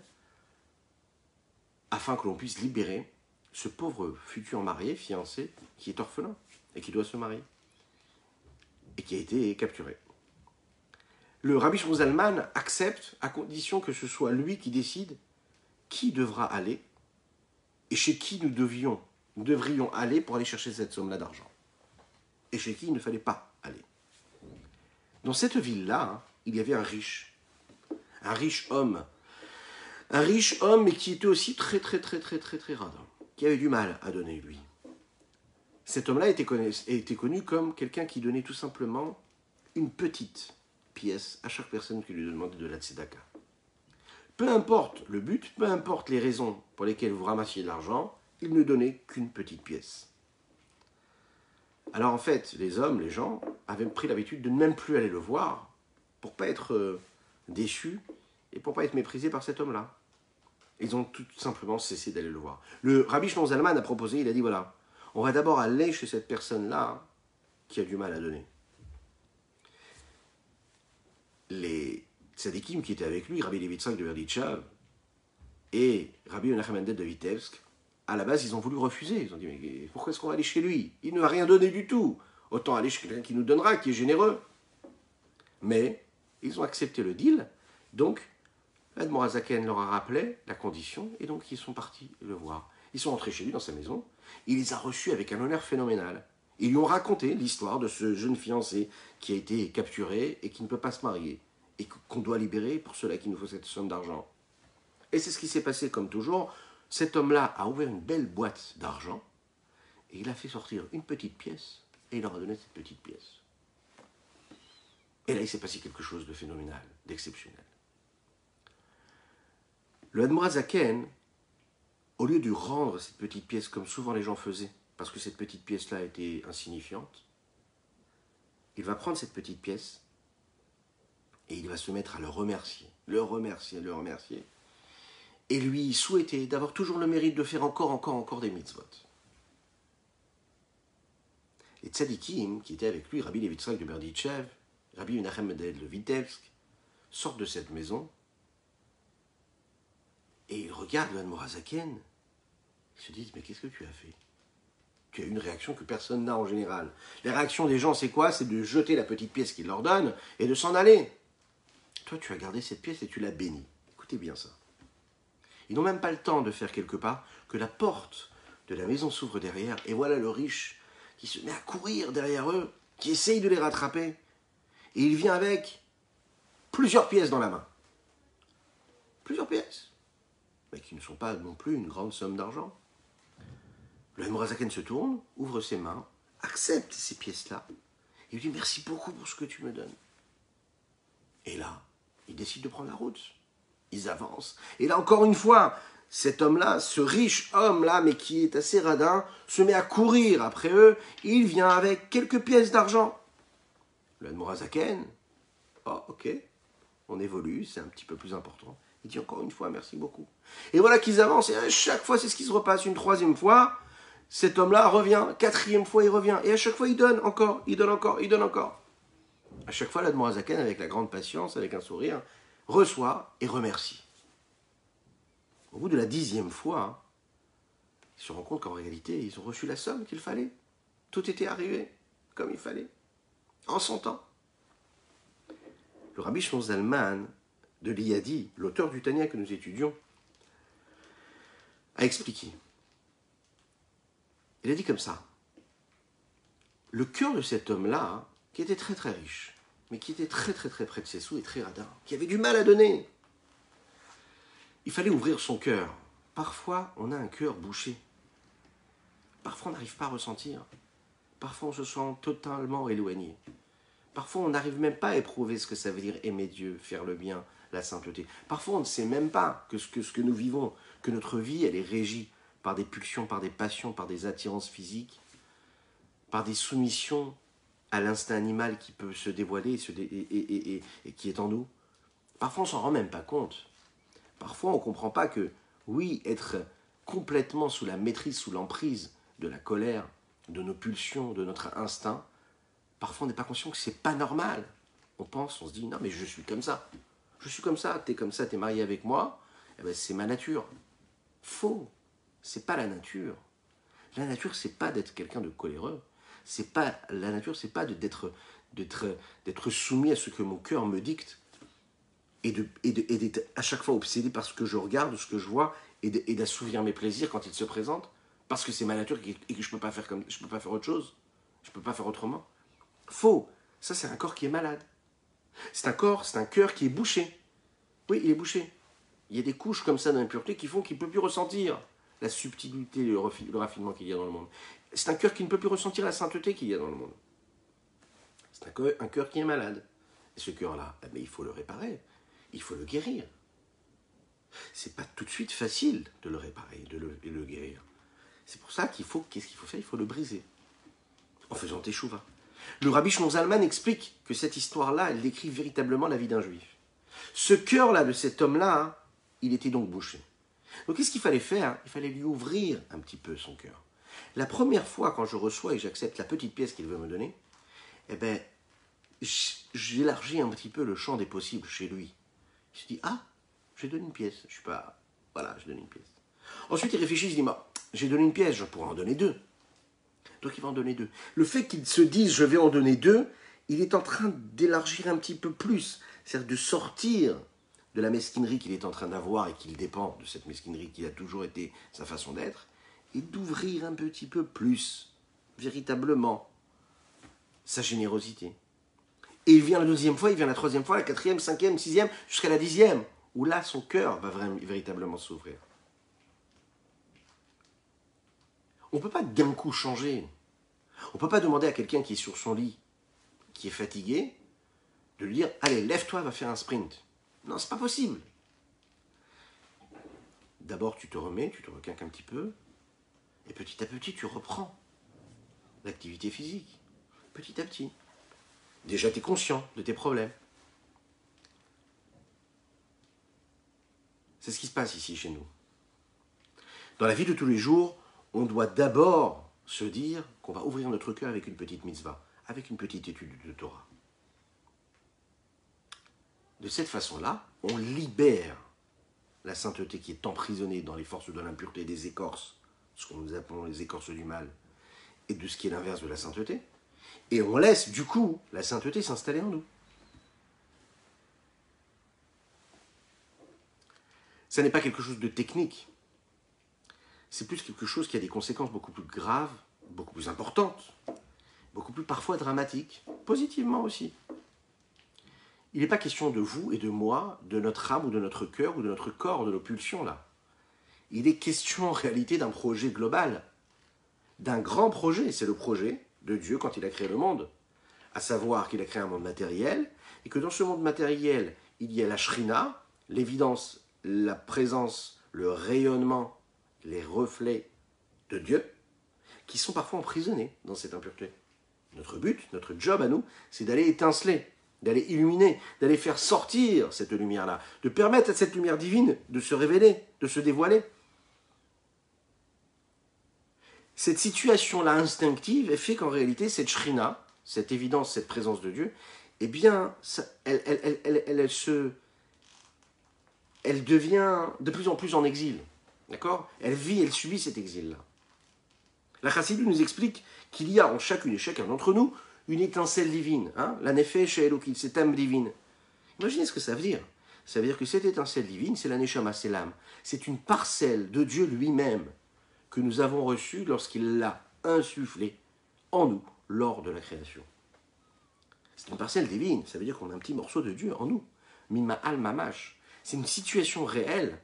afin que l'on puisse libérer ce pauvre futur marié, fiancé, qui est orphelin et qui doit se marier, et qui a été capturé. Le Rabbi Shlomo Zalman accepte à condition que ce soit lui qui décide qui devra aller et chez qui nous devrions aller pour aller chercher cette somme-là d'argent. Et chez qui il ne fallait pas aller. Dans cette ville-là, il y avait un riche homme, mais qui était aussi très radin, qui avait du mal à donner, lui. Cet homme-là était connu comme quelqu'un qui donnait tout simplement une petite pièce à chaque personne qui lui demandait de la tzedaka. Peu importe le but, peu importe les raisons pour lesquelles vous ramassiez de l'argent, il ne donnait qu'une petite pièce. Alors en fait, les gens avaient pris l'habitude de ne même plus aller le voir pour ne pas être déçus et pour ne pas être méprisés par cet homme-là. Ils ont tout simplement cessé d'aller le voir. Le Rabbi Shlomo Zalman a proposé, il a dit voilà, on va d'abord aller chez cette personne-là qui a du mal à donner. Les tzadikim qui étaient avec lui, Rabbi Levi Yitzhak de Berditchev et Rabbi Menachem Mendel de Vitebsk, à la base, ils ont voulu refuser. Ils ont dit, mais pourquoi est-ce qu'on va aller chez lui? Il ne va rien donner du tout. Autant aller chez quelqu'un qui nous donnera, qui est généreux. Mais ils ont accepté le deal. Donc, l'Admor Hazaken leur a rappelé la condition, et donc ils sont partis le voir. Ils sont entrés chez lui dans sa maison. Il les a reçus avec un honneur phénoménal. Ils lui ont raconté l'histoire de ce jeune fiancé qui a été capturé et qui ne peut pas se marier. Et qu'on doit libérer pour cela qu'il nous faut cette somme d'argent. Et c'est ce qui s'est passé comme toujours. Cet homme-là a ouvert une belle boîte d'argent et il a fait sortir une petite pièce et il leur a donné cette petite pièce. Et là, il s'est passé quelque chose de phénoménal, d'exceptionnel. Le Admor Hazaken, au lieu de rendre cette petite pièce comme souvent les gens faisaient, parce que cette petite pièce-là était insignifiante, il va prendre cette petite pièce et il va se mettre à le remercier, et lui souhaiter d'avoir toujours le mérite de faire encore des mitzvot. Les tzadikim qui étaient avec lui, Rabbi Levi Yitzhak de Berditchev Rabbi Menachem Mendel de Vitebsk, sort de cette maison et il regarde le Admorazaken. Il se dit, mais qu'est-ce que tu as fait? Tu as une réaction que personne n'a en général. Les réactions des gens, c'est quoi? C'est de jeter la petite pièce qu'il leur donne et de s'en aller. Toi, tu as gardé cette pièce et tu l'as bénie. Écoutez bien ça. Ils n'ont même pas le temps de faire quelque part que la porte de la maison s'ouvre derrière et voilà le riche qui se met à courir derrière eux, qui essaye de les rattraper. Et il vient avec plusieurs pièces dans la main. Plusieurs pièces. Mais qui ne sont pas non plus une grande somme d'argent. Le Admorazaken se tourne, ouvre ses mains, accepte ces pièces-là. Il lui dit merci beaucoup pour ce que tu me donnes. Et là, il décide de prendre la route. Ils avancent. Et là, encore une fois, cet homme-là, ce riche homme-là, mais qui est assez radin, se met à courir après eux. Il vient avec quelques pièces d'argent. Le Admorazaken, oh, ok, on évolue, c'est un petit peu plus important. Il dit encore une fois, merci beaucoup. Et voilà qu'ils avancent, et à chaque fois, c'est ce qui se repasse. Une troisième fois, cet homme-là revient. Quatrième fois, il revient. Et à chaque fois, il donne encore, il donne encore, il donne encore. À chaque fois, l'Admorazaken, avec la grande patience, avec un sourire, reçoit et remercie. Au bout de la 10e fois, il se rend compte qu'en réalité, ils ont reçu la somme qu'il fallait. Tout était arrivé comme il fallait, en son temps. Le Rabbi Shlomo Zalman de Liadi, l'auteur du Tanya que nous étudions, a expliqué. Il a dit comme ça. Le cœur de cet homme-là, qui était très très riche, mais qui était très très très près de ses sous et très radin, qui avait du mal à donner, il fallait ouvrir son cœur. Parfois, on a un cœur bouché. Parfois, on n'arrive pas à ressentir. Parfois, on se sent totalement éloigné. Parfois, on n'arrive même pas à éprouver ce que ça veut dire aimer Dieu, faire le bien, la sainteté. Parfois, on ne sait même pas que ce que nous vivons, que notre vie, elle est régie par des pulsions, par des passions, par des attirances physiques, par des soumissions à l'instinct animal qui peut se dévoiler et qui est en nous. Parfois, on ne s'en rend même pas compte. Parfois, on ne comprend pas que, oui, être complètement sous la maîtrise, sous l'emprise de la colère, de nos pulsions, de notre instinct, parfois on n'est pas conscient que c'est pas normal. On pense, on se dit, non mais je suis comme ça. Je suis comme ça, t'es comme ça, t'es marié avec moi, eh ben, c'est ma nature. Faux, c'est pas la nature. La nature, c'est pas d'être quelqu'un de coléreux. C'est pas, la nature, c'est pas d'être soumis à ce que mon cœur me dicte et d'être à chaque fois obsédé par ce que je regarde, ce que je vois, et d'assouvir mes plaisirs quand ils se présentent, parce que c'est ma nature et que je peux pas faire comme, je peux pas faire autre chose, je peux pas faire autrement. Faux. Ça, c'est un corps qui est malade. C'est un cœur qui est bouché. Oui, il est bouché. Il y a des couches comme ça d'impureté qui font qu'il ne peut plus ressentir la subtilité, le raffinement qu'il y a dans le monde. C'est un cœur qui ne peut plus ressentir la sainteté qu'il y a dans le monde. C'est un cœur qui est malade. Et ce cœur-là, eh bien, il faut le réparer. Il faut le guérir. C'est pas tout de suite facile de le réparer, de le guérir. C'est pour ça qu'est-ce qu'il faut faire? Il faut le briser. En faisant teshuva. Le Rabbi Shlomo Zalman explique que cette histoire-là, elle décrit véritablement la vie d'un juif. Ce cœur-là de cet homme-là, il était donc bouché. Donc qu'est-ce qu'il fallait faire? Il fallait lui ouvrir un petit peu son cœur. La première fois, quand je reçois et j'accepte la petite pièce qu'il veut me donner, eh bien, j'élargis un petit peu le champ des possibles chez lui. Je dis, ah, j'ai donné une pièce. Je suis pas... Voilà, j'ai donné une pièce. Ensuite, il réfléchit, il se dit, j'ai donné une pièce, je pourrais en donner deux. Donc il va en donner deux. Le fait qu'il se dise je vais en donner deux, il est en train d'élargir un petit peu plus, c'est-à-dire de sortir de la mesquinerie qu'il est en train d'avoir et qu'il dépend de cette mesquinerie qui a toujours été sa façon d'être, et d'ouvrir un petit peu plus, véritablement, sa générosité. Et il vient la deuxième fois, il vient la troisième fois, la quatrième, cinquième, sixième, jusqu'à la 10e, où là son cœur va véritablement s'ouvrir. On ne peut pas d'un coup changer. On ne peut pas demander à quelqu'un qui est sur son lit, qui est fatigué, de lui dire « Allez, lève-toi, va faire un sprint ». Non, c'est pas possible. D'abord, tu te remets, tu te requinques un petit peu, et petit à petit, tu reprends l'activité physique. Petit à petit. Déjà, tu es conscient de tes problèmes. C'est ce qui se passe ici, chez nous. Dans la vie de tous les jours, on doit d'abord se dire qu'on va ouvrir notre cœur avec une petite mitzvah, avec une petite étude de Torah. De cette façon-là, on libère la sainteté qui est emprisonnée dans les forces de l'impureté des écorces, ce que nous appelons les écorces du mal, et de ce qui est l'inverse de la sainteté, et on laisse du coup la sainteté s'installer en nous. Ça n'est pas quelque chose de technique, c'est plus quelque chose qui a des conséquences beaucoup plus graves, beaucoup plus importantes, beaucoup plus parfois dramatiques, positivement aussi. Il n'est pas question de vous et de moi, de notre âme ou de notre cœur ou de notre corps, de nos pulsions là. Il est question en réalité d'un projet global, d'un grand projet. C'est le projet de Dieu quand il a créé le monde. À savoir qu'il a créé un monde matériel et que dans ce monde matériel, il y a la shrina, l'évidence, la présence, le rayonnement, les reflets de Dieu qui sont parfois emprisonnés dans cette impureté. Notre but, notre job à nous, c'est d'aller étinceler, d'aller illuminer, d'aller faire sortir cette lumière-là, de permettre à cette lumière divine de se révéler, de se dévoiler. Cette situation-là instinctive fait qu'en réalité, cette shrina, cette évidence, cette présence de Dieu, eh bien, elle devient de plus en plus en exil. D'accord ? Elle vit, elle subit cet exil-là. La Chassidut nous explique qu'il y a en chacune et chacun d'entre nous une étincelle divine, hein, la nefesh elokit, cette âme divine. Imaginez ce que ça veut dire. Ça veut dire que cette étincelle divine, c'est la neshama, c'est l'âme. C'est une parcelle de Dieu lui-même que nous avons reçue lorsqu'il l'a insufflée en nous lors de la création. C'est une parcelle divine, ça veut dire qu'on a un petit morceau de Dieu en nous. Mima'al mamash. C'est une situation réelle,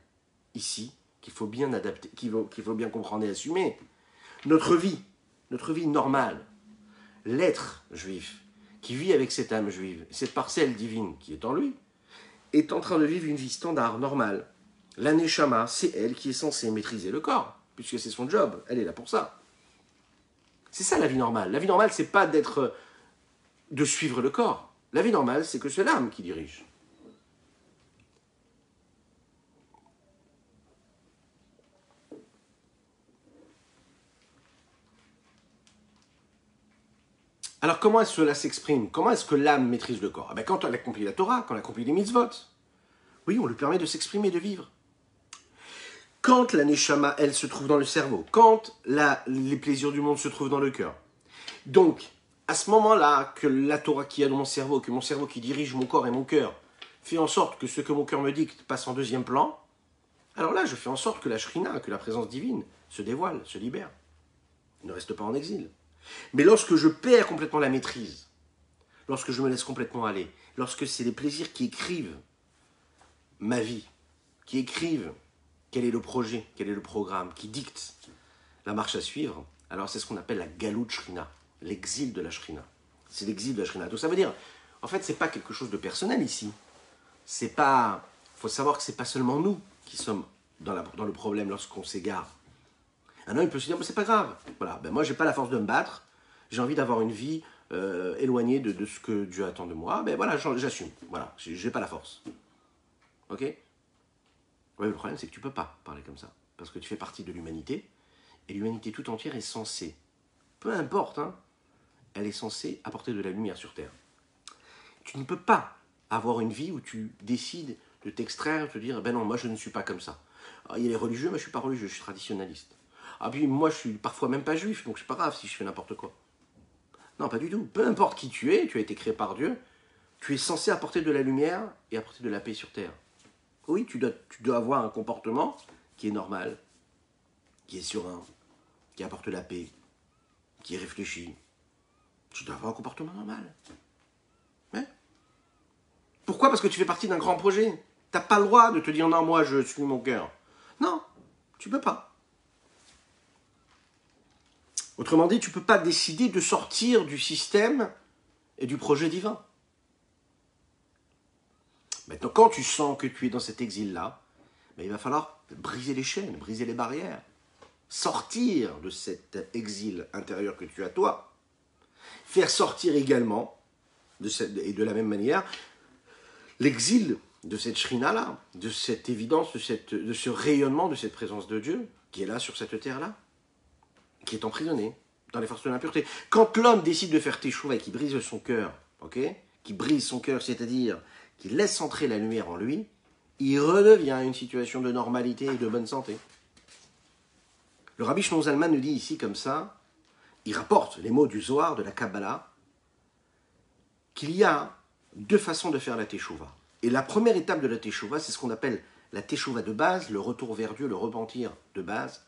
ici, qu'il faut bien adapter, qu'il faut bien comprendre et assumer. Notre vie normale, l'être juif qui vit avec cette âme juive, cette parcelle divine qui est en lui, est en train de vivre une vie standard, normale. La neshama, c'est elle qui est censée maîtriser le corps, puisque c'est son job, elle est là pour ça. C'est ça la vie normale. La vie normale, c'est pas de suivre le corps. La vie normale, c'est que c'est l'âme qui dirige. Alors comment est-ce que cela s'exprime? Comment est-ce que l'âme maîtrise le corps? Quand elle accomplit la Torah, quand elle accomplit les mitzvot, oui, on lui permet de s'exprimer, de vivre. Quand la neshama, elle, se trouve dans le cerveau, quand les plaisirs du monde se trouvent dans le cœur. Donc, à ce moment-là, que la Torah qui est dans mon cerveau, que mon cerveau qui dirige mon corps et mon cœur, fait en sorte que ce que mon cœur me dicte passe en deuxième plan, alors là, je fais en sorte que la shrina, que la présence divine, se dévoile, se libère, ne reste pas en exil. Mais lorsque je perds complètement la maîtrise, lorsque je me laisse complètement aller, lorsque c'est les plaisirs qui écrivent ma vie, qui écrivent quel est le projet, quel est le programme, qui dictent la marche à suivre, alors c'est ce qu'on appelle la galout shrina, l'exil de la shrina. C'est l'exil de la shrina. Donc ça veut dire, en fait, c'est pas quelque chose de personnel ici. C'est pas, faut savoir que c'est pas seulement nous qui sommes dans le problème lorsqu'on s'égare. Un homme peut se dire, c'est pas grave. Voilà, moi, j'ai pas la force de me battre. J'ai envie d'avoir une vie éloignée de ce que Dieu attend de moi. Voilà, j'assume. Voilà, j'ai pas la force. Ok? Ouais, le problème, c'est que tu peux pas parler comme ça. Parce que tu fais partie de l'humanité. Et l'humanité tout entière est censée, peu importe, hein, elle est censée apporter de la lumière sur Terre. Tu ne peux pas avoir une vie où tu décides de t'extraire, de te dire, non, moi, je ne suis pas comme ça. Alors, il y a les religieux, moi, je suis pas religieux, je suis traditionnaliste. Ah puis moi je suis parfois même pas juif, donc c'est pas grave si je fais n'importe quoi. Non, pas du tout. Peu importe qui tu as été créé par Dieu, tu es censé apporter de la lumière et apporter de la paix sur terre. Oui, tu dois avoir un comportement qui est normal, qui est serein, qui apporte la paix, qui est réfléchi. Tu dois avoir un comportement normal. Ouais. Pourquoi? Parce que tu fais partie d'un grand projet. T'as pas le droit de te dire non, moi je suis mon cœur. Non, tu peux pas. Autrement dit, tu ne peux pas décider de sortir du système et du projet divin. Maintenant, quand tu sens que tu es dans cet exil-là, il va falloir briser les chaînes, briser les barrières, sortir de cet exil intérieur que tu as toi, faire sortir également, et de la même manière, l'exil de cette shrina-là, de cette évidence, de ce rayonnement de cette présence de Dieu qui est là sur cette terre-là, qui est emprisonné dans les forces de l'impureté. Quand l'homme décide de faire teshuva et qui brise son cœur, qui brise son cœur, c'est-à-dire qui laisse entrer la lumière en lui, il redevient une situation de normalité et de bonne santé. Le Rabbi Shlomo Zalman nous dit ici comme ça, il rapporte les mots du Zohar, de la Kabbalah, qu'il y a deux façons de faire la Teshuvah. Et la première étape de la Teshuvah, c'est ce qu'on appelle la Teshuvah de base, le retour vers Dieu, le repentir de base.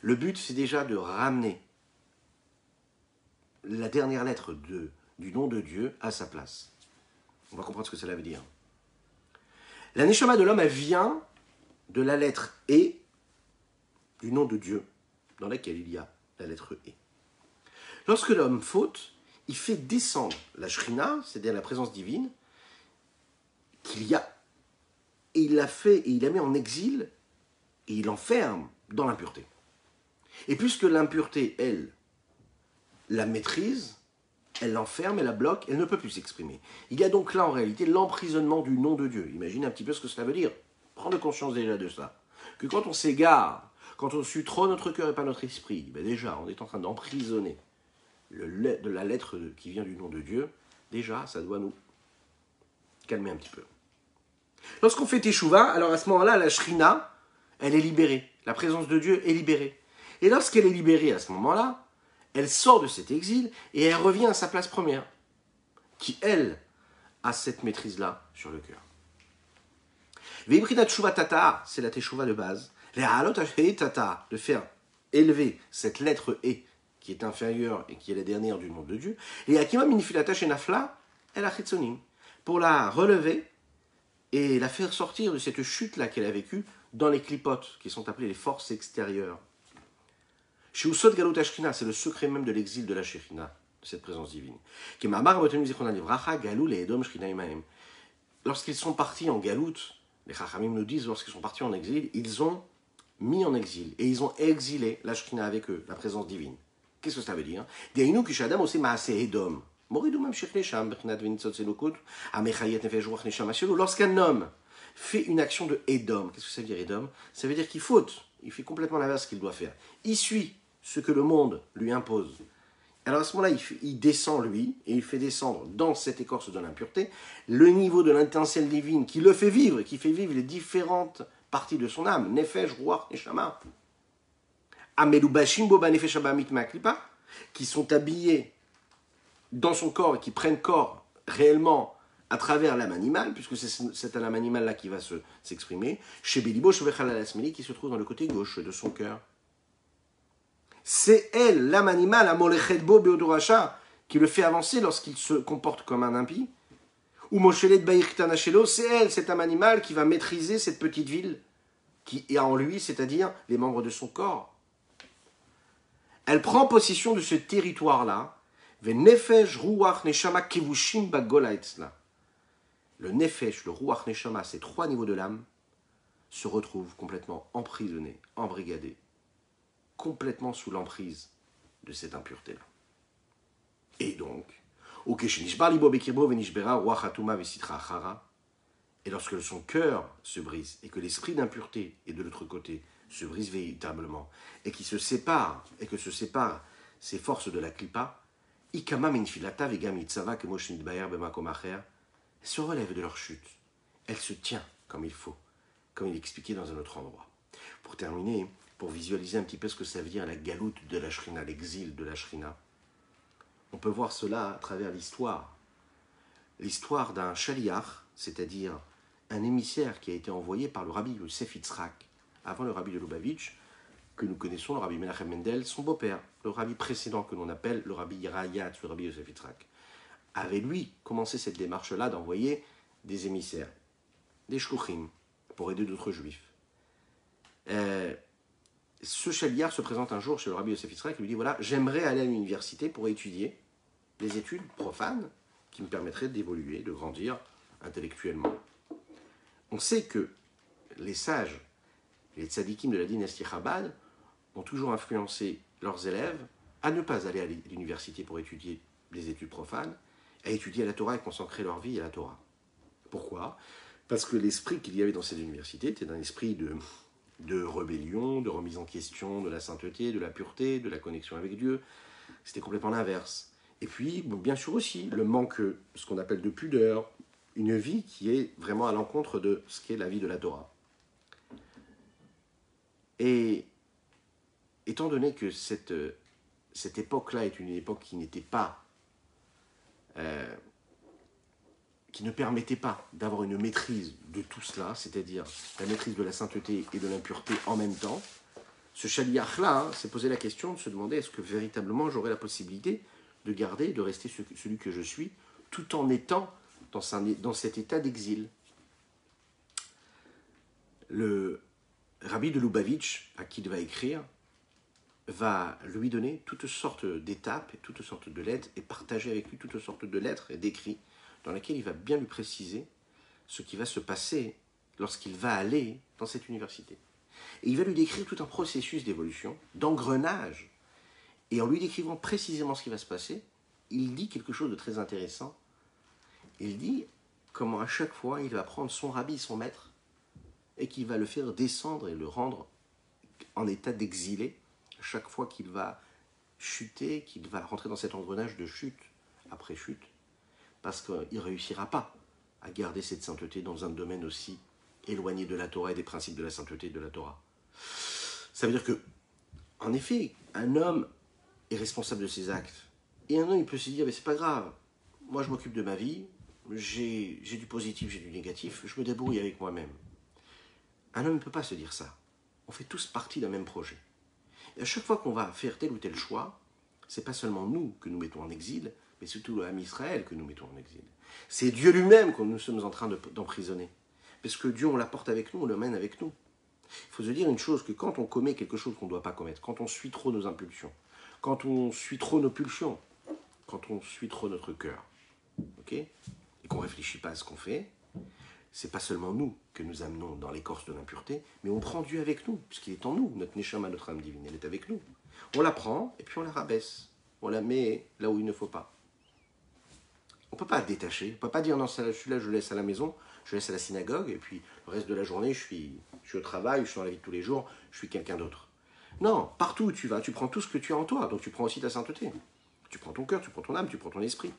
Le but, c'est déjà de ramener la dernière lettre du nom de Dieu à sa place. On va comprendre ce que cela veut dire. La Neshama de l'homme, elle vient de la lettre E du nom de Dieu, dans laquelle il y a la lettre E. Lorsque l'homme faute, il fait descendre la Shrina, c'est-à-dire la présence divine, qu'il y a, et il la met en exil, et il l'enferme dans l'impureté. Et puisque l'impureté, elle, la maîtrise, elle l'enferme, elle la bloque, elle ne peut plus s'exprimer. Il y a donc là en réalité l'emprisonnement du nom de Dieu. Imaginez un petit peu ce que cela veut dire. Prendre conscience déjà de ça. Que quand on s'égare, quand on suit trop notre cœur et pas notre esprit, ben déjà on est en train d'emprisonner de la lettre qui vient du nom de Dieu. Déjà ça doit nous calmer un petit peu. Lorsqu'on fait Teshuvah, alors à ce moment-là la Shrina, elle est libérée. La présence de Dieu est libérée. Et lorsqu'elle est libérée à ce moment-là, elle sort de cet exil et elle revient à sa place première, qui, elle, a cette maîtrise-là sur le cœur. Ve'ibrinat teshuva tata, c'est la teshuva de base. Le'alot tata, de faire élever cette lettre E, qui est inférieure et qui est la dernière du nom de Dieu. Et akima minifilata shenafla, el achitzonim, pour la relever et la faire sortir de cette chute-là qu'elle a vécue dans les clipotes, qui sont appelées les forces extérieures. Sheusot Galut Ashkina, c'est le secret même de l'exil de la Shekhinah, de cette présence divine. Lorsqu'ils sont partis en Galout, les Chachamim nous disent, lorsqu'ils sont partis en exil, ils ont mis en exil, et ils ont exilé la Shekhinah avec eux, la présence divine. Qu'est-ce que ça veut dire? Lorsqu'un homme fait une action de Edom, qu'est-ce que ça veut dire Edom? Ça veut dire qu'il faute, il fait complètement l'inverse qu'il doit faire. Il suit ce que le monde lui impose. Alors à ce moment-là, il descend lui, et il fait descendre dans cette écorce de l'impureté le niveau de l'intincelle divine qui le fait vivre, qui fait vivre les différentes parties de son âme, Nefesh, Ruach, Neshama. Amelubashim Boba Nefesh Abba Mitma Klipa, qui sont habillés dans son corps et qui prennent corps réellement à travers l'âme animale, puisque c'est cette âme animale-là qui va s'exprimer, chez Belibo, qui se trouve dans le côté gauche de son cœur. C'est elle, l'âme animale, Amolechedbo Beodoracha, qui le fait avancer lorsqu'il se comporte comme un impie. Ou Moshelet Baïrtanachelo, c'est elle, cette âme animale, qui va maîtriser cette petite ville qui est en lui, c'est-à-dire les membres de son corps. Elle prend possession de ce territoire-là. Nefesh, Ruach, Neshama, Kevushim, Bagola, Etzla. Le Nefesh, le Ruach, Neshama, ces trois niveaux de l'âme, se retrouvent complètement emprisonnés, embrigadés, complètement sous l'emprise de cette impureté-là. Et donc, et lorsque son cœur se brise, et que l'esprit d'impureté est de l'autre côté, se brise véritablement, et qui se sépare, et que se séparent ces forces de la klipa, elles se relèvent de leur chute. Elle se tient comme il faut, comme il est expliqué dans un autre endroit. Pour terminer, pour visualiser un petit peu ce que ça veut dire la galoute de la Shrina, l'exil de la Shrina, on peut voir cela à travers l'histoire. L'histoire d'un shaliach, c'est-à-dire un émissaire qui a été envoyé par le rabbi Yosef Yitzhak, avant le rabbi de Lubavitch, que nous connaissons, le rabbi Menachem Mendel, son beau-père, le rabbi précédent que l'on appelle le rabbi Yerayat, le rabbi Yosef Yitzhak, avait lui commencé cette démarche-là d'envoyer des émissaires, des shluchim, pour aider d'autres juifs. Ce shaliach se présente un jour chez le rabbi Yosef Yitzhak et lui dit, voilà, j'aimerais aller à l'université pour étudier des études profanes qui me permettraient d'évoluer, de grandir intellectuellement. On sait que les sages, les tzadikim de la dynastie Chabad, ont toujours influencé leurs élèves à ne pas aller à l'université pour étudier des études profanes, à étudier la Torah et consacrer leur vie à la Torah. Pourquoi? Parce que l'esprit qu'il y avait dans cette université était un esprit de rébellion, de remise en question de la sainteté, de la pureté, de la connexion avec Dieu. C'était complètement l'inverse. Et puis, bien sûr aussi, le manque, ce qu'on appelle de pudeur, une vie qui est vraiment à l'encontre de ce qu'est la vie de la Torah. Et étant donné que cette époque-là est une époque qui n'était pas, qui ne permettait pas d'avoir une maîtrise de tout cela, c'est-à-dire la maîtrise de la sainteté et de l'impureté en même temps, ce chaliach-là s'est posé la question de se demander est-ce que véritablement j'aurai la possibilité de garder, de rester celui que je suis, tout en étant dans cet état d'exil. Le rabbi de Lubavitch, à qui il va écrire, va lui donner toutes sortes d'étapes et toutes sortes de lettres et partager avec lui toutes sortes de lettres et d'écrits dans lesquels il va bien lui préciser ce qui va se passer lorsqu'il va aller dans cette université. Et il va lui décrire tout un processus d'évolution, d'engrenage. Et en lui décrivant précisément ce qui va se passer, il dit quelque chose de très intéressant. Il dit comment à chaque fois il va prendre son rabbi, son maître, et qu'il va le faire descendre et le rendre en état d'exilé à chaque fois qu'il va chuter, qu'il va rentrer dans cet engrenage de chute après chute, parce qu'il ne réussira pas à garder cette sainteté dans un domaine aussi éloigné de la Torah et des principes de la sainteté de la Torah. Ça veut dire que, en effet, un homme est responsable de ses actes. Et un homme, il peut se dire, mais c'est pas grave, moi je m'occupe de ma vie, j'ai du positif, j'ai du négatif, je me débrouille avec moi-même. Un homme ne peut pas se dire ça. On fait tous partie d'un même projet. Et à chaque fois qu'on va faire tel ou tel choix, c'est pas seulement nous que nous mettons en exil, mais surtout l'âme Israël que nous mettons en exil. C'est Dieu lui-même que nous sommes en train d'emprisonner. Parce que Dieu, on l'apporte avec nous, on le mène avec nous. Il faut se dire une chose, que quand on commet quelque chose qu'on ne doit pas commettre, quand on suit trop nos impulsions, quand on suit trop nos pulsions, quand on suit trop notre cœur, ok, et qu'on ne réfléchit pas à ce qu'on fait, c'est pas seulement nous que nous amenons dans l'écorce de l'impureté, mais on prend Dieu avec nous, puisqu'il est en nous, notre neshama, notre âme divine, elle est avec nous. On la prend et puis on la rabaisse, on la met là où il ne faut pas. On ne peut pas détacher, on ne peut pas dire non, je suis là, je laisse à la maison, je laisse à la synagogue, et puis le reste de la journée, je suis au travail, je suis dans la vie de tous les jours, je suis quelqu'un d'autre. Non, partout où tu vas, tu prends tout ce que tu as en toi, donc tu prends aussi ta sainteté. Tu prends ton cœur, tu prends ton âme, tu prends ton esprit.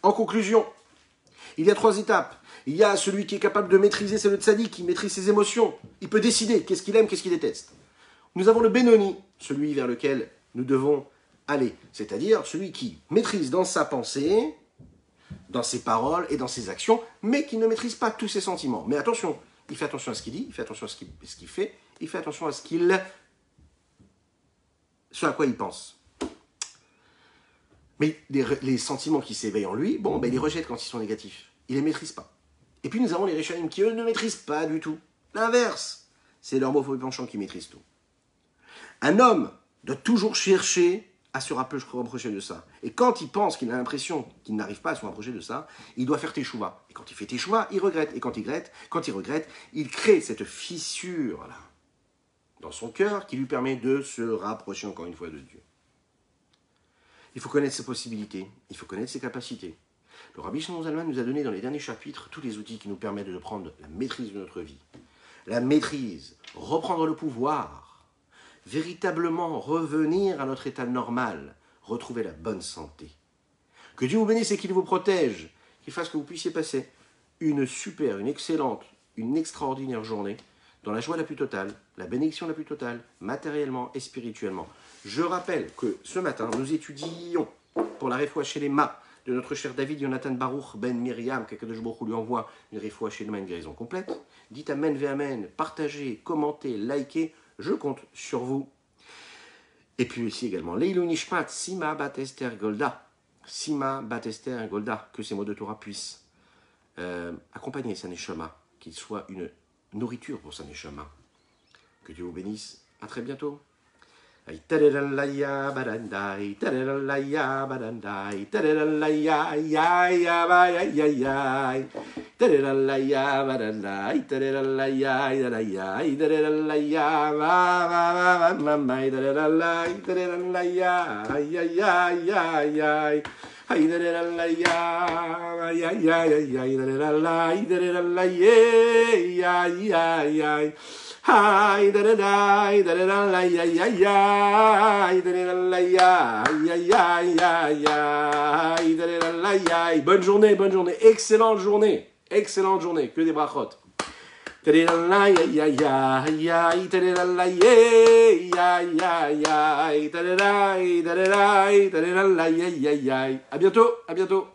En conclusion, il y a 3 étapes. Il y a celui qui est capable de maîtriser, c'est le tzaddik, qui maîtrise ses émotions. Il peut décider qu'est-ce qu'il aime, qu'est-ce qu'il déteste. Nous avons le Benoni, celui vers lequel nous devons aller. C'est-à-dire celui qui maîtrise dans sa pensée, dans ses paroles et dans ses actions, mais qui ne maîtrise pas tous ses sentiments. Mais attention, il fait attention à ce qu'il dit, il fait attention à ce qu'il fait, il fait attention à ce à quoi il pense. Mais les sentiments qui s'éveillent en lui, bon, ben, il les rejette quand ils sont négatifs. Il ne les maîtrise pas. Et puis nous avons les Rishonim qui, eux, ne maîtrisent pas du tout. L'inverse. C'est leur mauvais penchant qui maîtrise tout. Un homme doit toujours chercher à se rapprocher de ça. Et quand il pense qu'il a l'impression qu'il n'arrive pas à se rapprocher de ça, il doit faire teshuva. Et quand il fait teshuva, il regrette. Et quand il regrette, il crée cette fissure-là dans son cœur qui lui permet de se rapprocher encore une fois de Dieu. Il faut connaître ses possibilités, il faut connaître ses capacités. Le Rabbi Shimon Zalman nous a donné dans les derniers chapitres tous les outils qui nous permettent de prendre la maîtrise de notre vie. La maîtrise, reprendre le pouvoir, véritablement revenir à notre état normal, retrouver la bonne santé. Que Dieu vous bénisse et qu'il vous protège, qu'il fasse que vous puissiez passer une super, une excellente, une extraordinaire journée dans la joie la plus totale, la bénédiction la plus totale, matériellement et spirituellement. Je rappelle que ce matin, nous étudions pour la réfoua chez les Ma de notre cher David Jonathan Baruch Ben Myriam, qu'Akadosh Baruch Hu lui envoie une réfoua chez les Ma, une guérison complète. Dites Amen ve Amen, partagez, commentez, likez, je compte sur vous. Et puis ici également, Leilou Nishmat, Sima Bat Esther Golda, Sima Bat Esther Golda, que ces mots de Torah puissent accompagner sa neshama, qu'il soit une nourriture pour sa neshama. Que Dieu vous bénisse. À très bientôt. Tareralaya barandai, tareralaya barandai, tareralaya ya ya ba ya ya ya. Tareralaya barandai, tareralaya ya ya, tareralaya ba ba ba ba ba, tareralaya, tareralaya ya ya ya ya. Ay tareralaya ya ya ya ya, tareralaya, tareralaya ya ya ya. Aïe, da da da, aïe, da da da, aïe, aïe, aïe, aïe, da da da, aïe, aïe, aïe, aïe, aïe, aïe, da da da, aïe, aïe. Bonne journée, excellente journée, que des brachot. À bientôt, à bientôt.